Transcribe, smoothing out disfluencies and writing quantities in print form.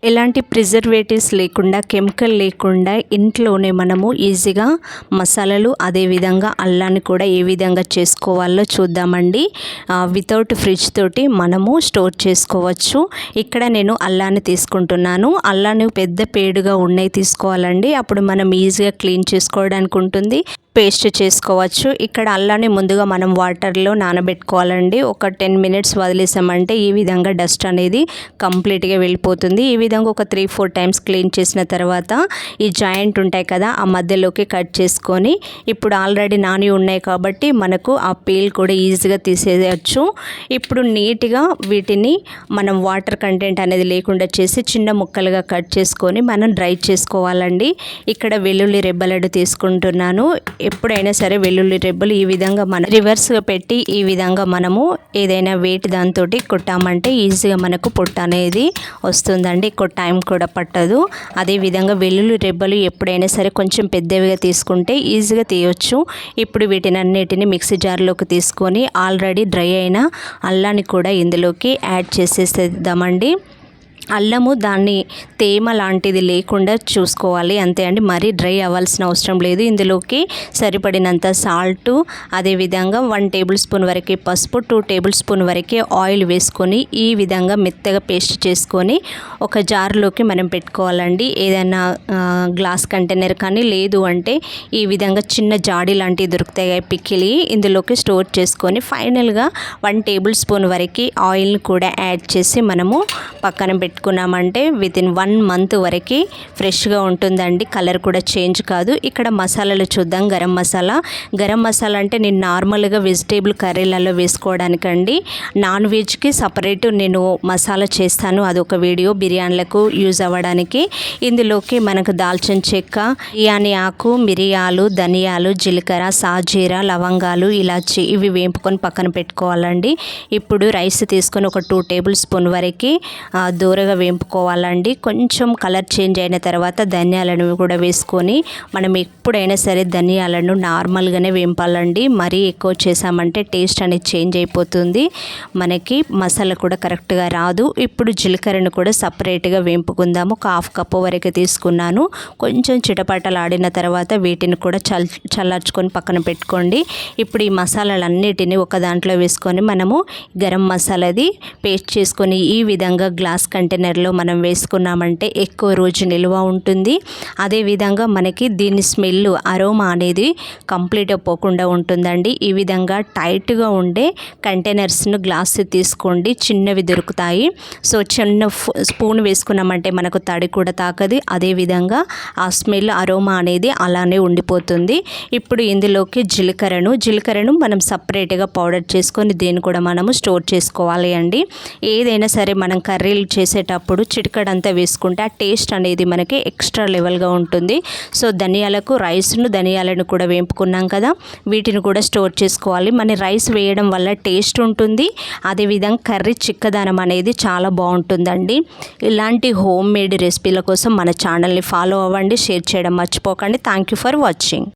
ఎలాంటి ప్రిజర్వేటివ్స్ లేకుండా, కెమికల్ లేకుండా ఇంట్లోనే మనము ఈజీగా మసాలాలు, అదేవిధంగా అల్లాన్ని కూడా ఏ విధంగా చేసుకోవాలో చూద్దామండి. వితౌట్ ఫ్రిడ్జ్ తోటి మనము స్టోర్ చేసుకోవచ్చు. ఇక్కడ నేను అల్లాన్ని తీసుకుంటున్నాను. అల్లాన్ని పెద్ద పేడుగా ఉన్నాయి తీసుకోవాలండి. అప్పుడు మనం ఈజీగా క్లీన్ చేసుకోవడానికి ఉంటుంది, పేస్ట్ చేసుకోవచ్చు. ఇక్కడ అల్లాన్ని ముందుగా మనం వాటర్లో నానబెట్టుకోవాలండి. ఒక 10 మినిట్స్ వదిలేసామంటే ఈ విధంగా డస్ట్ అనేది కంప్లీట్గా వెళ్ళిపోతుంది. ఈ విధంగా ఒక 3-4 టైమ్స్ క్లీన్ చేసిన తర్వాత ఈ జాయింట్ ఉంటాయి కదా, ఆ మధ్యలోకి కట్ చేసుకొని, ఇప్పుడు ఆల్రెడీ నాని ఉన్నాయి కాబట్టి మనకు ఆ పీల్ కూడా ఈజీగా తీసేయచ్చు. ఇప్పుడు నీట్గా వీటిని మనం వాటర్ కంటెంట్ అనేది లేకుండా చేసి చిన్న ముక్కలుగా కట్ చేసుకొని మనం డ్రై చేసుకోవాలండి. ఇక్కడ వెల్లుల్లి రెబ్బలడు తీసుకుంటున్నాను. ఎప్పుడైనా సరే వెల్లుల్లి రెబ్బలు ఈ విధంగా మనం రివర్స్గా పెట్టి ఈ విధంగా మనము ఏదైనా వెయిట్ దాంతో కొట్టామంటే ఈజీగా మనకు పొట్టు అనేది వస్తుందండి. ఎక్కువ టైం కూడా పట్టదు. అదేవిధంగా వెల్లుల్లి రెబ్బలు ఎప్పుడైనా సరే కొంచెం పెద్దవిగా తీసుకుంటే ఈజీగా తీయవచ్చు. ఇప్పుడు వీటిని అన్నిటిని మిక్సీ జార్లోకి తీసుకొని ఆల్రెడీ డ్రై అయిన అల్లాన్ని కూడా ఇందులోకి యాడ్ చేసేద్దామండి. అల్లము దాన్ని తేమ లాంటిది లేకుండా చూసుకోవాలి, అంతే అండి. మరీ డ్రై అవ్వాల్సిన అవసరం లేదు. ఇందులోకి సరిపడినంత సాల్టు, అదేవిధంగా 1 టేబుల్ స్పూన్ వరకు పసుపు, 2 టేబుల్ స్పూన్ వరకే ఆయిల్ వేసుకొని ఈ విధంగా మెత్తగా పేస్ట్ చేసుకొని ఒక జార్లోకి మనం పెట్టుకోవాలండి. ఏదైనా గ్లాస్ కంటైనర్ కానీ, లేదు అంటే ఈ విధంగా చిన్న జాడీ లాంటివి దొరుకుతాయి పికిలి, ఇందులోకి స్టోర్ చేసుకొని ఫైనల్గా 1 టేబుల్ స్పూన్ వరకు ఆయిల్ని కూడా యాడ్ చేసి మనము పక్కన పెట్టుకున్నామంటే వితిన్ 1 మంత్ వరకు ఫ్రెష్గా ఉంటుందండి. కలర్ కూడా చేంజ్ కాదు. ఇక్కడ మసాలాలు చూద్దాం. గరం మసాలా అంటే నేను నార్మల్గా వెజిటేబుల్ కర్రీలలో వేసుకోవడానికండి. నాన్ వెజ్కి సపరేట్ నేను మసాలా చేస్తాను, అదొక వీడియో, బిర్యానీలకు యూజ్ అవ్వడానికి. ఇందులోకి మనకు దాల్చిన చెక్క, బిర్యానీ ఆకు, మిరియాలు, ధనియాలు, జీలకర్ర, సాజీరా, లవంగాలు, ఇలాచి ఇవి వేపుకొని పక్కన పెట్టుకోవాలండి. ఇప్పుడు రైస్ తీసుకొని ఒక 2 టేబుల్ స్పూన్ వరకు దూరగా వేపుకోవాలండి. కొంచెం కలర్ చేంజ్ అయిన తర్వాత ధనియాలను కూడా వేసుకొని మనం ఎప్పుడైనా సరే ధనియాలను నార్మల్గానే వేపాలండి. మరీ ఎక్కువ చేసామంటే టేస్ట్ అనేది చేంజ్ అయిపోతుంది, మనకి మసాలా కూడా కరెక్ట్గా రాదు. ఇప్పుడు జీలకర్రను కూడా సపరేట్గా వేపుకుందాము. ఒక 1/2 కప్పు వరకు తీసుకున్నాను. కొంచెం చిటపటలాడిన తర్వాత వీటిని కూడా చల్లార్చుకొని పక్కన పెట్టుకోండి. ఇప్పుడు ఈ మసాలాలన్నిటిని ఒక దాంట్లో వేసుకొని మనము గరం మసాలాది పేస్ట్ చేసుకొని ఈ విధంగా గ్లాస్ కంటైనర్లో మనం వేసుకున్నామంటే ఎక్కువ రోజు నిల్వ ఉంటుంది. అదేవిధంగా మనకి దీని స్మెల్, అరోమా అనేది కంప్లీట్గా పోకుండా ఉంటుందండి. ఈ విధంగా టైట్గా ఉండే కంటైనర్స్ను గ్లాస్ తీసుకోండి, చిన్నవి దొరుకుతాయి. సో చిన్న స్పూన్ వేసుకున్నామంటే మనకు తడి కూడా తాకది. అదేవిధంగా ఆ స్మెల్, అరోమా అనేది అలానే ఉండిపోతుంది. ఇప్పుడు ఇందులోకి జీలకర్రను మనం సపరేట్గా పౌడర్ చేసుకొని దీన్ని కూడా మనము స్టోర్ చేసుకోవాలి అండి. ఏదైనా సరే మనం కర్రీలు చేసేటప్పుడు చిటికడంతా వేసుకుంటే ఆ టేస్ట్ అనేది మనకి ఎక్స్ట్రా లెవెల్గా ఉంటుంది. సో ధనియాలను కూడా వేపుకున్నాం కదా, వీటిని కూడా స్టోర్ చేసుకోవాలి. మన రైస్ వేయడం వల్ల టేస్ట్ ఉంటుంది. అదేవిధంగా కర్రీ చిక్కదనం అనేది చాలా బాగుంటుందండి. ఇలాంటి హోమ్ మేడ్ రెసిపీల కోసం మన ఛానల్ని ఫాలో అవ్వండి, షేర్ చేయడం మర్చిపోకండి. Thank you for watching.